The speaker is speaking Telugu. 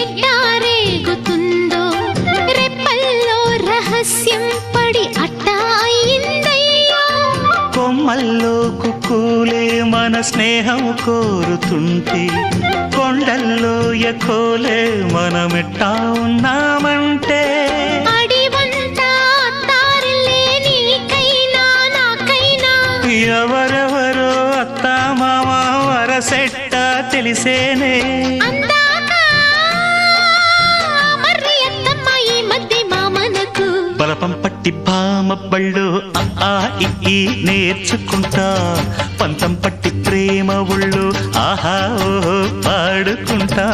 ఎట్టారేగుతుందో రెప్పల్లో రహస్యం పడి అట్టా అయిందయ్యో. కొమ్మల్లో కుక్కూలే మన స్నేహం కోరుతుంటే కొండల్లో ఎకోలే మనమెట్టా ఉన్నామంటే అడివంతా తారలే నీకైనా నాకైనా ఎవరెవరో అత్తా మామ వరసెట్ట తెలిసేనే అందాక మర్రి అత్తమ్మ ఈ మధ్య మామనకు బలపం పట్టి భామ బళ్ళు ఆ ఈ నేర్చుకుంటా పంతం పట్టి ప్రేమ ఒళ్ళు ఆహా ఓహో పాడుకుంటా